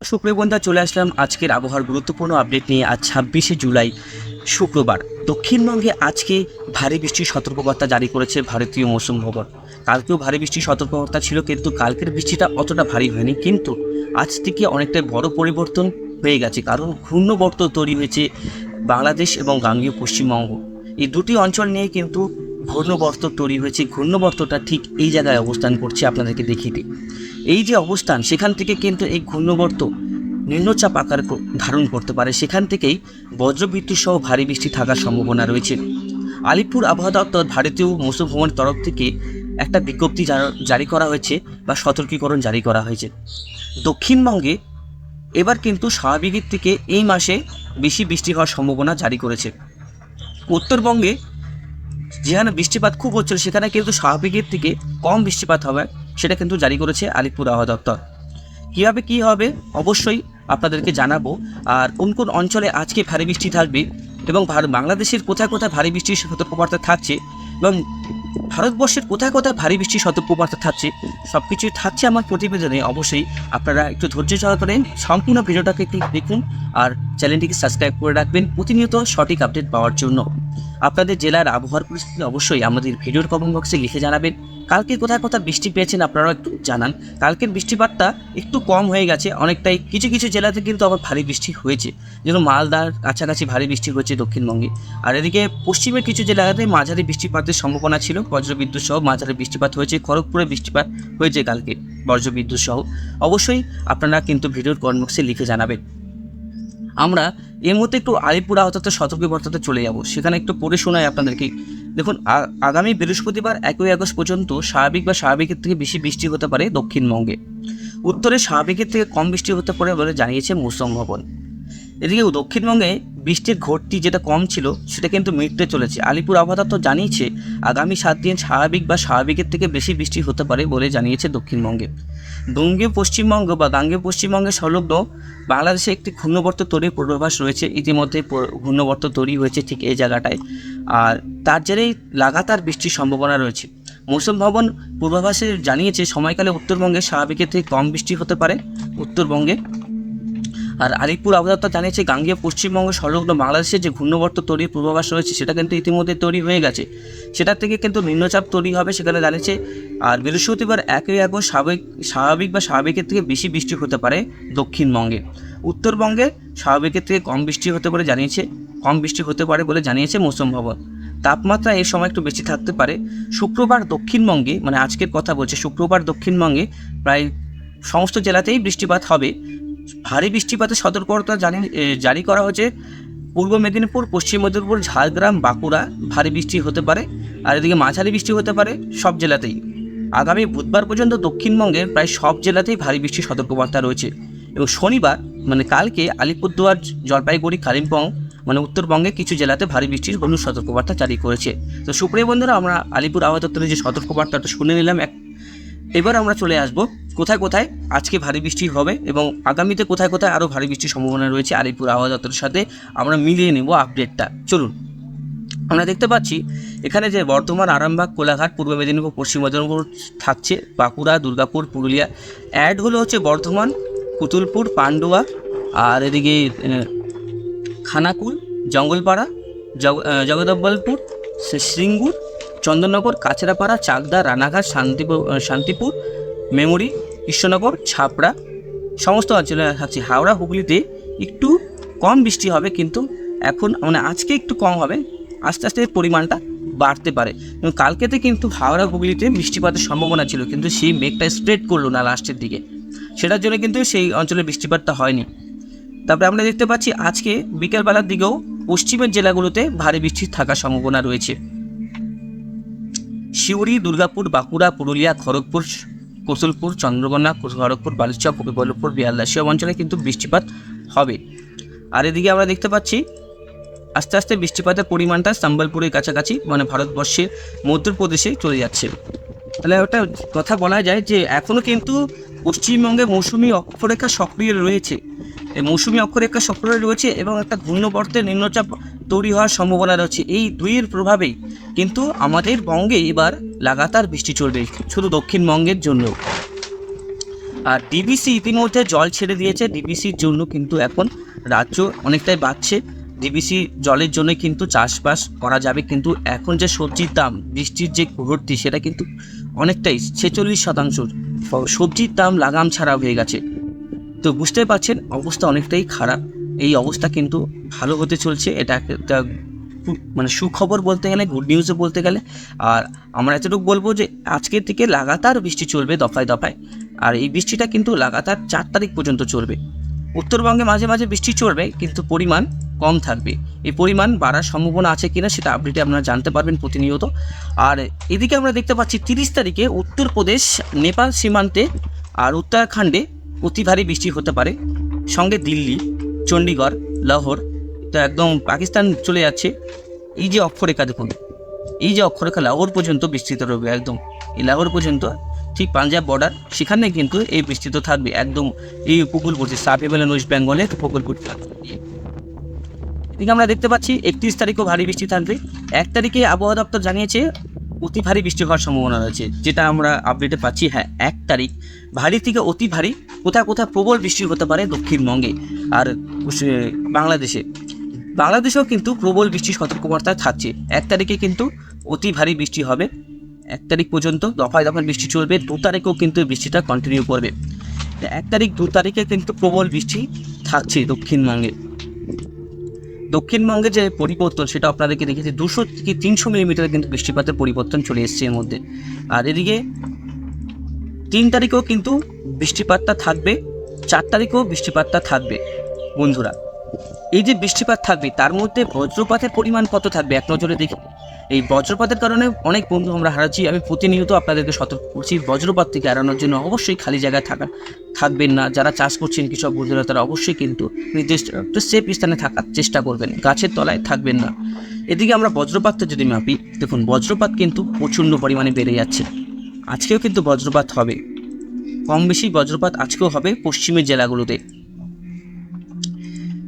সুপ্রিয় বন্ধুরা, চলে আসলাম আজকের আবহাওয়ার গুরুত্বপূর্ণ আপডেট নিয়ে। আজ 26শে জুলাই শুক্রবার। দক্ষিণবঙ্গে আজকে ভারী বৃষ্টির সতর্কবার্তা জারি করেছে ভারতীয় মৌসুম ভবন। কালকেও ভারী বৃষ্টির সতর্কবার্তা ছিল, কিন্তু কালকের বৃষ্টিটা অতটা ভারী হয়নি। কিন্তু আজ থেকে অনেকটাই বড় পরিবর্তন হয়ে গেছে, কারণ ঘূর্ণবর্ত তৈরি হয়েছে বাংলাদেশ এবং গাঙ্গেয় পশ্চিমবঙ্গ, এই দুটি অঞ্চল নিয়ে কিন্তু ঘূর্ণবর্ত তৈরি হয়েছে। ঘূর্ণবর্তটা ঠিক এই জায়গায় অবস্থান করছে, আপনাদেরকে দেখিয়ে দিই। এই যে অবস্থান, সেখান থেকে কিন্তু এই ঘূর্ণবর্ত নিম্নচাপ আকার ধারণ করতে পারে। সেখান থেকেই বজ্রবিদ্যুৎ সহ ভারী বৃষ্টি থাকার সম্ভাবনা রয়েছে। আলিপুর আবহাওয়া দপ্তর ভারতীয় মৌসুম ভবনের তরফ থেকে একটা বিজ্ঞপ্তি জারি করা হয়েছে বা সতর্কীকরণ জারি করা হয়েছে। দক্ষিণবঙ্গে এবার কিন্তু স্বাভাবিকের থেকে এই মাসে বেশি বৃষ্টি হওয়ার সম্ভাবনা জারি করেছে। উত্তরবঙ্গে যেখানে বৃষ্টিপাত খুব হচ্ছিল, সেখানে কিন্তু স্বাভাবিকের থেকে কম বৃষ্টিপাত হবে, সেটা কিন্তু জারি করেছে আলিপুর আবহাওয়া দপ্তর। কীভাবে কী হবে অবশ্যই আপনাদেরকে জানাবো। আর কোন কোন অঞ্চলে আজকে ভারী বৃষ্টি থাকবে এবং বাংলাদেশের কোথায় কোথায় ভারী বৃষ্টির সতর্কবার্তা থাকছে এবং ভারতবর্ষের কোথায় কোথায় ভারী বৃষ্টির সতর্কবার্তা থাকছে, সব কিছুই থাকছে আমার প্রতিবেদনে। অবশ্যই আপনারা একটু ধৈর্য সহকারে সম্পূর্ণ ভিডিওটাকে একটু দেখুন আর চ্যানেলটিকে সাবস্ক্রাইব করে রাখবেন প্রতিনিয়ত সঠিক আপডেট পাওয়ার জন্য। আপনাদের জেলার আবহাওয়ার পরিস্থিতি অবশ্যই আমাদের ভিডিওর কমেন্ট বক্সে লিখে জানাবেন। কালকে কোথায় কোথায় বৃষ্টি পেয়েছেন আপনারাও একটু জানান। কালকের বৃষ্টিপাতটা একটু কম হয়ে গেছে অনেকটাই, কিছু কিছু জেলাতে কিন্তু আবার ভারী বৃষ্টি হয়েছে, যেমন মালদার কাছাকাছি ভারী বৃষ্টি হয়েছে দক্ষিণবঙ্গে। আর এদিকে পশ্চিমের কিছু জেলাতে মাঝারি বৃষ্টিপাতের সম্ভাবনা ছিল, বজ্রবিদ্যুৎ সহ মাঝারি বৃষ্টিপাত হয়েছে। খড়গপুরে বৃষ্টিপাত হয়েছে কালকে বজ্রবিদ্যুৎ সহ। অবশ্যই আপনারা কিন্তু ভিডিওর কমেন্ট বক্সে লিখে জানাবেন। আমরা এর মধ্যে একটু আলিপুর আবহাওয়া সতর্কবার্তাতে চলে যাব, সেখানে একটু পড়ে শোনাই আপনাদেরকে। দেখুন, আগামী বৃহস্পতিবার 1 আগস্ট পর্যন্ত স্বাভাবিক বা স্বাভাবিকের থেকে বেশি বৃষ্টি হতে পারে দক্ষিণবঙ্গে। উত্তরে স্বাভাবিকের থেকে কম বৃষ্টি হতে পারে বলে জানিয়েছে মৌসুম ভবন। এদিকে দক্ষিণবঙ্গে বৃষ্টির ঘটতি যেটা কম ছিল, সেটা কিন্তু মিটতে চলেছে। আলিপুর আবহাওয়া দপ্তর জানিয়েছে আগামী 7 দিন স্বাভাবিক বা স্বাভাবিকের থেকে বেশি বৃষ্টি হতে পারে বলে জানিয়েছে দক্ষিণবঙ্গে। বঙ্গীয় পশ্চিমবঙ্গ বা গাঙ্গেয় পশ্চিমবঙ্গের সংলগ্ন বাংলাদেশে একটি ঘূর্ণবর্ত তৈরির পূর্বাভাস রয়েছে। ইতিমধ্যে ঘূর্ণবর্ত তৈরি হয়েছে ঠিক এই জায়গাটায়, আর তার জেরেই লাগাতার বৃষ্টির সম্ভাবনা রয়েছে। মৌসুম ভবন পূর্বাভাসে জানিয়েছে সময়কালে উত্তরবঙ্গে স্বাভাবিকের থেকে কম বৃষ্টি হতে পারে উত্তরবঙ্গে। আর আলিপুর আবহাওয়া দপ্তর জানিয়েছে গাঙ্গেয় পশ্চিমবঙ্গ সংলগ্ন বাংলাদেশের যে ঘূর্ণবর্ত তৈরির পূর্বাভাস রয়েছে, সেটা কিন্তু ইতিমধ্যে তৈরি হয়ে গেছে। সেটার থেকে কিন্তু নিম্নচাপ তৈরি হবে সেখানে জানিয়েছে। আর বৃহস্পতিবার 1 আগস্ট স্বাভাবিক বা স্বাভাবিকের থেকে বেশি বৃষ্টি হতে পারে দক্ষিণবঙ্গে। উত্তরবঙ্গে স্বাভাবিকের থেকে কম বৃষ্টি হতে পারে জানিয়েছে, কম বৃষ্টি হতে পারে বলে জানিয়েছে মৌসুম ভবন। তাপমাত্রা এই সময় একটু বেশি থাকতে পারে। শুক্রবার দক্ষিণবঙ্গে, মানে আজকের কথা বলছে, শুক্রবার দক্ষিণবঙ্গে প্রায় সমস্ত জেলাতেই বৃষ্টিপাত হবে। ভারী বৃষ্টিপাতের সতর্কতা জারি করা হয়েছে পূর্ব মেদিনীপুর, পশ্চিম মেদিনীপুর, ঝাড়গ্রাম, বাঁকুড়া ভারী বৃষ্টি হতে পারে। আর এদিকে মাঝারি বৃষ্টি হতে পারে সব জেলাতেই। আগামী বুধবার পর্যন্ত দক্ষিণবঙ্গের প্রায় সব জেলাতেই ভারী বৃষ্টির সতর্কবার্তা রয়েছে। এবং শনিবার মানে কালকে আলিপুরদুয়ার, জলপাইগুড়ি, কালিম্পং মানে উত্তরবঙ্গে কিছু জেলাতে ভারী বৃষ্টির হলুদ সতর্কবার্তা জারি করেছে। তো সুপ্রিয় বন্ধুরা, আমরা আলিপুর আবহাওয়া দপ্তরের যে সতর্কবার্তাটা শুনে নিলাম। এবার আমরা চলে আসব কোথায় কোথায় আজকে ভারী বৃষ্টি হবে এবং আগামীতে কোথায় কোথায় আরও ভারী বৃষ্টির সম্ভাবনা রয়েছে আলিপুর আবহাওয়া দপ্তরের সাথে আমরা মিলিয়ে নেব আপডেটটা। চলুন, আমরা দেখতে পাচ্ছি এখানে যে বর্ধমান, আরামবাগ, কোলাঘাট, পূর্ব মেদিনীপুর, পশ্চিম মেদিনীপুর থাকছে, বাঁকুড়া, দুর্গাপুর, পুরুলিয়া। অ্যাড হলো হচ্ছে বর্ধমান, পুতুলপুর, পান্ডুয়া, আর এদিকে খানাকুল, জঙ্গলপাড়া, জগদ্দলপুর, সিঙ্গুর, চন্দননগর, কাছড়াপাড়া, চাকদা, রানাঘাট, শান্তিপুর, মেমরি, কৃষ্ণনগর, ছাপড়া সমস্ত অঞ্চলে থাকছে। হাওড়া, হুগলিতে একটু কম বৃষ্টি হবে, কিন্তু এখন মানে আজকে একটু কম হবে, আস্তে আস্তে পরিমাণটা বাড়তে পারে। এবং কালকেতে কিন্তু হাওড়া, হুগলিতে বৃষ্টিপাতের সম্ভাবনা ছিল, কিন্তু সেই মেঘটা স্প্রেড করলো না লাস্টের দিকে, সেটার জন্য কিন্তু সেই অঞ্চলে বৃষ্টিপাতটা হয়নি। তারপরে আমরা দেখতে পাচ্ছি আজকে বিকেলবেলার দিকেও পশ্চিমের জেলাগুলোতে ভারী বৃষ্টি থাকার সম্ভাবনা রয়েছে। সিউড়ি, দুর্গাপুর, বাঁকুড়া, পুরুলিয়া, খড়গপুর, কৌশলপুর, চন্দ্রকোনা, খড়গপুর, বালিচক, গোপালপুর, বিয়ালদা সব অঞ্চলে কিন্তু বৃষ্টিপাত হবে। আর এদিকে আমরা দেখতে পাচ্ছি আস্তে আস্তে বৃষ্টিপাতের পরিমাণটা সম্বলপুরের কাছাকাছি মানে ভারতবর্ষের মধ্যপ্রদেশে চলে যাচ্ছে। তাহলে ওটা কথা বলা যায় যে এখনও কিন্তু পশ্চিমবঙ্গে মৌসুমি অক্ষরেখা সক্রিয় রয়েছে। এই মৌসুমি অক্ষরেখা সক্রিয় রয়েছে এবং একটা ঘূর্ণবর্তের নিম্নচাপ তৈরি হওয়ার সম্ভাবনা রয়েছে। এই দুইয়ের প্রভাবেই কিন্তু আমাদের বঙ্গে এবার লাগাতার বৃষ্টি চলবে, শুধু দক্ষিণবঙ্গের জন্য। আর ডিবিসি ইতিমধ্যে জল ছেড়ে দিয়েছে, ডিবিসির জন্য কিন্তু এখন রাজ্য অনেকটাই বাড়ছে। ডিবিসি জলের জন্য কিন্তু চাষবাস করা যাবে, কিন্তু এখন যে সবজির দাম, বৃষ্টির যে ঘটতি, সেটা কিন্তু অনেকটাই 46% সবজির দাম লাগাম ছাড়া হয়ে গেছে। তো বুঝতে পারছেন অবস্থা অনেকটাই খারাপ। এই অবস্থা কিন্তু ভালো হতে চলছে, এটা একটা মানে সুখবর বলতে গেলে, গুড নিউজও বলতে গেলে। আর আমরা এতটুকু বলবো যে আজকের থেকে লাগাতার বৃষ্টি চলবে দফায় দফায়, আর এই বৃষ্টিটা কিন্তু লাগাতার 4 তারিখ পর্যন্ত চলবে। উত্তরবঙ্গে মাঝে মাঝে বৃষ্টি চলবে, কিন্তু পরিমাণ কম থাকবে। এই পরিমাণ বাড়ার সম্ভাবনা আছে কিনা সেটা আপডেটে আপনারা জানতে পারবেন প্রতিনিয়ত। আর এদিকে আমরা দেখতে পাচ্ছি 30 তারিখে উত্তরপ্রদেশ নেপাল সীমান্তে আর উত্তরাখণ্ডে অতি ভারী বৃষ্টি হতে পারে, সঙ্গে দিল্লি, চণ্ডীগড়, লাহোর, তো একদম পাকিস্তান চলে যাচ্ছে। এই যে অক্ষরেখা দেখুন, এই যে অক্ষরেখা লাহোর পর্যন্ত বিস্তৃত রয়েছে, একদম এই লাহোর পর্যন্ত, ঠিক পাঞ্জাব বর্ডার, সেখানে কিন্তু এই বিস্তৃত থাকবে একদম এই উপকূলবর্তী সাব হিমালয়ান ওয়েস্ট বেঙ্গলে উপকূলবর্তী থাকবে। এদিকে আমরা দেখতে পাচ্ছি 31 তারিখও ভারী বৃষ্টি থাকবে। 1 তারিখে আবহাওয়া দপ্তর জানিয়েছে অতি ভারী বৃষ্টি হওয়ার সম্ভাবনা রয়েছে, যেটা আমরা আপডেটে পাচ্ছি। হ্যাঁ, 1 তারিখ ভারী থেকে অতি ভারী, কোথাও কোথাও প্রবল বৃষ্টি হতে পারে দক্ষিণবঙ্গে আর বাংলাদেশেও কিন্তু প্রবল বৃষ্টির সতর্কবার্তা থাকছে। 1 তারিখে কিন্তু অতি ভারী বৃষ্টি হবে, 1 তারিখ পর্যন্ত দফায় দফায় বৃষ্টি চলবে। 2 তারিখেও কিন্তু বৃষ্টিটা কন্টিনিউ করবে। 1 তারিখ 2 তারিখে কিন্তু প্রবল বৃষ্টি থাকছে দক্ষিণবঙ্গে যে পরিবর্তন, সেটা আপনাদেরকে দেখেছি 200 থেকে 300 মিলিমিটার কিন্তু বৃষ্টিপাতের পরিবর্তন চলে এসছে এর মধ্যে। আর এদিকে 3 তারিখেও কিন্তু বৃষ্টিপাতটা থাকবে, 4 তারিখেও বৃষ্টিপাতটা থাকবে। বন্ধুরা, এই যে বৃষ্টিপাত থাকবে, তার মধ্যে বজ্রপাতের পরিমাণ কত থাকবে এক নজরে দেখি। এই বজ্রপাতের কারণে অনেক বন্ধু আমরা হারাচ্ছি। আমি প্রতিনিয়ত আপনাদেরকে সতর্ক করছি, বজ্রপাত থেকে এড়ানোর জন্য অবশ্যই খালি জায়গায় থাকবেন না। যারা চাষ করছেন, কৃষক বন্ধুরা, তারা অবশ্যই কিন্তু নির্দিষ্ট একটা সেফ স্থানে থাকার চেষ্টা করবেন, গাছের তলায় থাকবেন না। এদিকে আমরা বজ্রপাতটা যদি মাপি, দেখুন বজ্রপাত কিন্তু প্রচণ্ড পরিমাণে বেড়ে যাচ্ছে। আজকেও কিন্তু বজ্রপাত হবে, কম বেশি বজ্রপাত আজকেও হবে পশ্চিমের জেলাগুলোতে।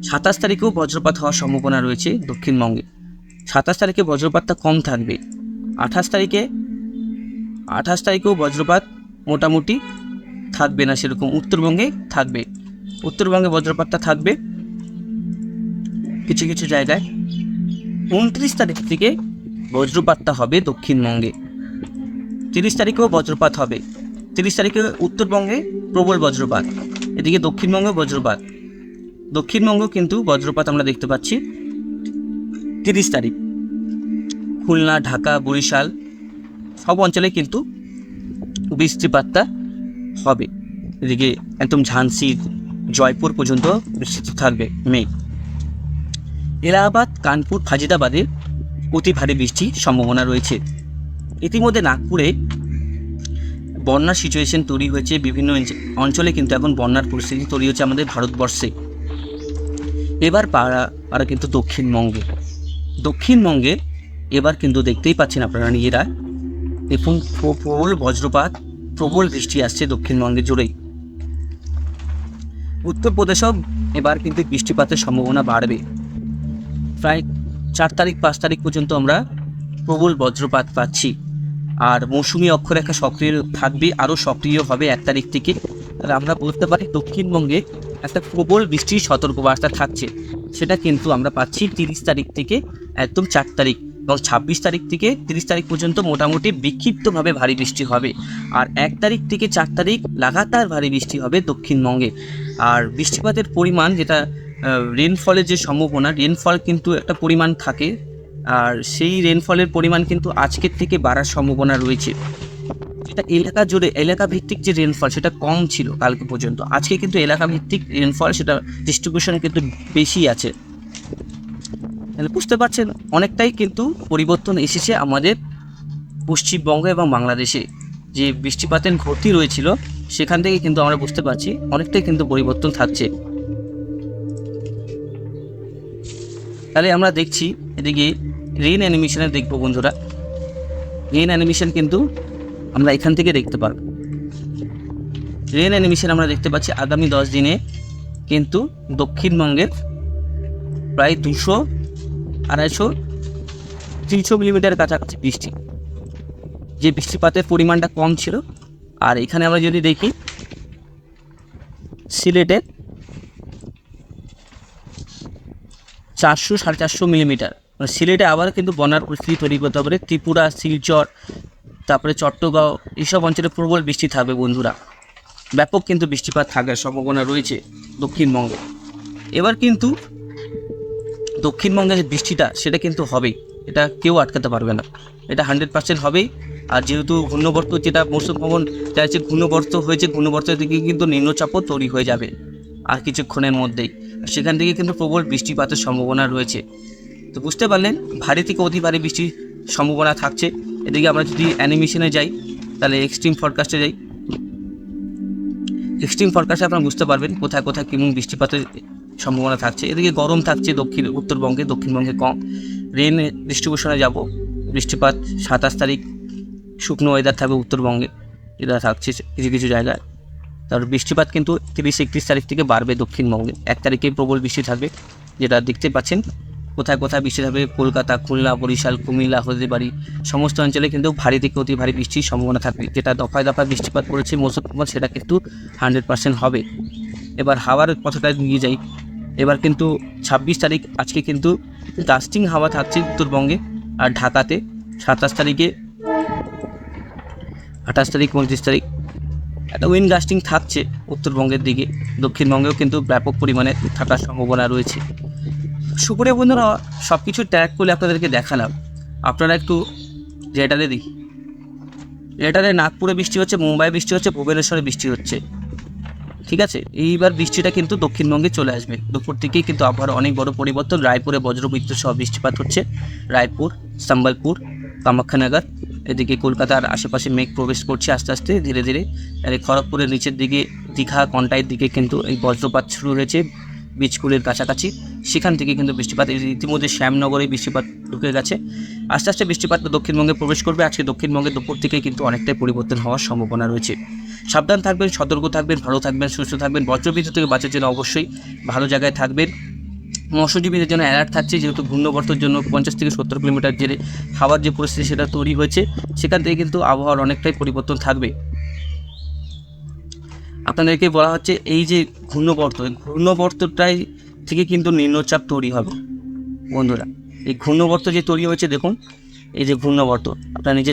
27 তারিখেও বজ্রপাত হওয়ার সম্ভাবনা রয়েছে দক্ষিণবঙ্গে। 27 তারিখে বজ্রপাতটা কম থাকবে। 28 তারিখেও বজ্রপাত মোটামুটি থাকবে না সেরকম, উত্তরবঙ্গে থাকবে। উত্তরবঙ্গে বজ্রপাতটা থাকবে কিছু কিছু জায়গায়। 29 তারিখ থেকে বজ্রপাতটা হবে দক্ষিণবঙ্গে। 30 তারিখেও বজ্রপাত হবে। 30 তারিখে উত্তরবঙ্গে প্রবল বজ্রপাত, এদিকে দক্ষিণবঙ্গে বজ্রপাত। দক্ষিণবঙ্গ কিন্তু বজ্রপাত আমরা দেখতে পাচ্ছি 30 তারিখ। খুলনা, ঢাকা, বরিশাল সব অঞ্চলে কিন্তু বৃষ্টিপাতটা হবে। এদিকে একদম ঝান্সি, জয়পুর পর্যন্ত বৃষ্টি থাকবে মেঘ। এলাহাবাদ, কানপুর, ফাজিদাবাদে অতি ভারী বৃষ্টির সম্ভাবনা রয়েছে। ইতিমধ্যে নাগপুরে বন্যার সিচুয়েশন তৈরি হয়েছে, বিভিন্ন অঞ্চলে কিন্তু এখন বন্যার পরিস্থিতি তৈরি হচ্ছে আমাদের ভারতবর্ষে। এবার পাড়া কিন্তু দক্ষিণবঙ্গে এবার কিন্তু দেখতেই পাচ্ছেন আপনারা নিজেরা, দেখুন প্রবল বজ্রপাত, প্রবল বৃষ্টি আসছে দক্ষিণবঙ্গে জুড়েই। উত্তরপ্রদেশেও এবার কিন্তু বৃষ্টিপাতের সম্ভাবনা বাড়বে। প্রায় 4 তারিখ 5 তারিখ পর্যন্ত আমরা প্রবল বজ্রপাত পাচ্ছি। আর মৌসুমি অক্ষরেখা সক্রিয় থাকবে, আরও সক্রিয় হবে 1 তারিখ থেকে। আর আমরা বলতে পারি দক্ষিণবঙ্গে একটা প্রবল বৃষ্টির সতর্কবার্তা থাকছে, সেটা কিন্তু আমরা পাচ্ছি 30 তারিখ থেকে একদম 4 তারিখ, এবং 26 তারিখ থেকে 30 তারিখ পর্যন্ত মোটামুটি বিক্ষিপ্তভাবে ভারী বৃষ্টি হবে। আর 1 তারিখ থেকে 4 তারিখ লাগাতার ভারী বৃষ্টি হবে দক্ষিণবঙ্গে। আর বৃষ্টিপাতের পরিমাণ, যেটা রেনফলের যে সম্ভাবনা, রেনফল কিন্তু একটা পরিমাণ থাকে, আর সেই রেনফলের পরিমাণ কিন্তু আজকের থেকে বাড়ার সম্ভাবনা রয়েছে। যেটা এলাকা ভিত্তিক যে রেনফল, সেটা কম ছিল কালকে পর্যন্ত, আজকে কিন্তু এলাকা ভিত্তিক রেনফল, সেটা ডিস্ট্রিবিউশন কিন্তু বেশি আছে। তাহলে বুঝতে পারছেন অনেকটাই কিন্তু পরিবর্তন এসেছে আমাদের পশ্চিমবঙ্গ এবং বাংলাদেশে। যে বৃষ্টিপাতের ঘটতি রয়েছিল, সেখান থেকে কিন্তু আমরা বুঝতে পারছি অনেকটাই কিন্তু পরিবর্তন থাকছে। তাহলে আমরা দেখছি এদিকে রেন অ্যানিমেশনে দেখবো বন্ধুরা। রেন অ্যানিমেশন কিন্তু আমরা এখান থেকে দেখতে পারব। রেন অ্যানিমেশন আমরা দেখতে পাচ্ছি আগামী 10 দিনে কিন্তু দক্ষিণবঙ্গের প্রায় 200, 250, 300 মিলিমিটার কাছাকাছি বৃষ্টি, যে বৃষ্টিপাতের পরিমাণটা কম ছিল। আর এখানে আমরা যদি দেখি সিলেটে 400-450 মিলিমিটার। মানে সিলেটে আবার কিন্তু বন্যার পরিস্থিতি তৈরি করতে পারে। ত্রিপুরা, শিলচর, তারপরে চট্টগ্রাম, এইসব অঞ্চলে প্রবল বৃষ্টি থাকবে বন্ধুরা। ব্যাপক কিন্তু বৃষ্টিপাত থাকার সম্ভাবনা রয়েছে দক্ষিণবঙ্গে। এবার কিন্তু দক্ষিণবঙ্গে যে বৃষ্টিটা সেটা কিন্তু হবেই, এটা কেউ আটকাতে পারবে না, এটা 100% হবেই। আর যেহেতু ঘূর্ণবর্ত, যেটা মৌসুম ভবন চাইছে ঘূর্ণবর্ত হয়েছে, ঘূর্ণবর্ত থেকে কিন্তু নিম্নচাপও তৈরি হয়ে যাবে আর কিছুক্ষণের মধ্যেই। সেখান থেকে কিন্তু প্রবল বৃষ্টিপাতের সম্ভাবনা রয়েছে। তো বুঝতে পারলেন, ভারী থেকে অতি ভারী বৃষ্টির সম্ভাবনা থাকছে। এদিকে আমরা যদি অ্যানিমেশনে যাই, তাহলে এক্সট্রিম ফরকাস্টে যাই। এক্সট্রিম ফরকাস্টে আপনারা বুঝতে পারবেন কোথায় কোথায় কেমন বৃষ্টিপাতের সম্ভাবনা থাকছে। এদিকে গরম থাকছে উত্তরবঙ্গে, দক্ষিণবঙ্গে কম। রেন ডিস্ট্রিবিউশনে যাব, বৃষ্টিপাত 27 তারিখ শুকনো ওয়েদার থাকবে উত্তরবঙ্গে, এটা থাকছে কিছু কিছু জায়গায়। তারপর বৃষ্টিপাত কিন্তু 30-31 তারিখ থেকে বাড়বে দক্ষিণবঙ্গে। 1 তারিখে প্রবল বৃষ্টি থাকবে, যেটা দেখতে পাচ্ছেন কোথায় কোথায় বৃষ্টি থাকবে। কলকাতা, খুলনা, বরিশাল, কুমিল্লা, হলদিবাড়ি সমস্ত অঞ্চলে কিন্তু ভারী থেকে অতি ভারী বৃষ্টির সম্ভাবনা থাকবে। যেটা দফায় দফায় বৃষ্টিপাত করেছে মৌসুম ভবন, সেটা কিন্তু 100% হবে। এবার হাওয়ার কথাটা নিয়ে যাই। এবার কিন্তু 26 তারিখ আজকে কিন্তু গাস্টিং হাওয়া থাকছে উত্তরবঙ্গে আর ঢাকাতে। 27 তারিখে, 28 তারিখ, 29 তারিখ একটা উইন্ড গাস্টিং থাকছে উত্তরবঙ্গের দিকে। দক্ষিণবঙ্গেও কিন্তু ব্যাপক পরিমাণে থাকার সম্ভাবনা রয়েছে। সুপ্রিয় বন্ধুরা, সব কিছু ট্র্যাক করলে আপনাদেরকে দেখালাম। আপনারা একটু রেডারে দেখি, রেডারে নাগপুরে বৃষ্টি হচ্ছে, মুম্বাই বৃষ্টি হচ্ছে, ভুবনেশ্বরে বৃষ্টি হচ্ছে। ঠিক আছে, এইবার বৃষ্টিটা কিন্তু দক্ষিণবঙ্গে চলে আসবে। দুপুর থেকেই কিন্তু আবহাওয়ার অনেক বড় পরিবর্তন। রায়পুরে বজ্রবিদ্যুৎ সহ বৃষ্টিপাত হচ্ছে। রায়পুর, সম্বলপুর, কামাখ্যানগর, এদিকে কলকাতার আশেপাশে মেঘ প্রবেশ করছে আস্তে আস্তে ধীরে ধীরে। আর এই খড়গপুরের নিচের দিকে দীঘা, কন্টাইয়ের দিকে কিন্তু এই বজ্রপাত শুরু হয়েছে বীজকুলের কাছাকাছি। সেখান থেকে কিন্তু বৃষ্টিপাত, ইতিমধ্যে শ্যামনগরে বৃষ্টিপাত ঢুকে গেছে। আস্তে আস্তে বৃষ্টিপাত দক্ষিণবঙ্গে প্রবেশ করবে। আজকে দক্ষিণবঙ্গে দুপুর থেকে কিন্তু অনেকটাই পরিবর্তন হওয়ার সম্ভাবনা রয়েছে। সাবধান থাকবেন, সতর্ক থাকবেন, ভালো থাকবেন, সুস্থ থাকবেন। বজ্রবিদ্যুৎ থেকে বাঁচার জন্য অবশ্যই ভালো জায়গায় থাকবেন। মৎস্যজীবীদের জন্য অ্যালার্ট থাকছে, যেহেতু ঘূর্ণবর্তের জন্য 50 থেকে 70 কিলোমিটার জেরে হাওয়ার যে পরিস্থিতি সেটা তৈরি হয়েছে। সেখান থেকে কিন্তু আবহাওয়ার অনেকটাই পরিবর্তন থাকবে। আপনাদেরকে বলা হচ্ছে এই যে ঘূর্ণবর্তটাই থেকে কিন্তু নিম্নচাপ তৈরি হবে বন্ধুরা। এই ঘূর্ণবর্ত যে তৈরি হয়েছে, দেখুন এই যে ঘূর্ণবর্ত, আপনারা নিজে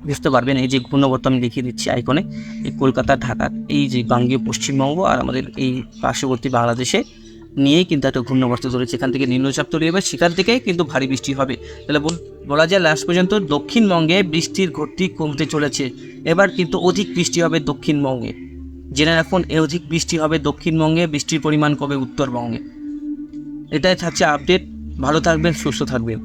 বুঝতে পারবেন। এই যে ঘূর্ণবর্ত আমি দেখিয়ে দিচ্ছি আইকনে, এই কলকাতা, ঢাকা, এই যে গাঙ্গেয় পশ্চিমবঙ্গ আর আমাদের এই পার্শ্ববর্তী বাংলাদেশে নিয়েই কিন্তু একটা ঘূর্ণবর্ত ধরেছে। এখান থেকে নিম্নচাপ তৈরি হবে, সেখান থেকেই কিন্তু ভারী বৃষ্টি হবে। তাহলে বলা যায় লাস্ট পর্যন্ত দক্ষিণবঙ্গে বৃষ্টির ঘটতি কমতে চলেছে। এবার কিন্তু অধিক বৃষ্টি হবে দক্ষিণবঙ্গে। জেনে রাখুন, অধিক বৃষ্টি হবে দক্ষিণবঙ্গে, বৃষ্টির পরিমাণ কমবে উত্তরবঙ্গে। এটাই থাকছে আপডেট। ভালো থাকবেন, সুস্থ থাকবেন।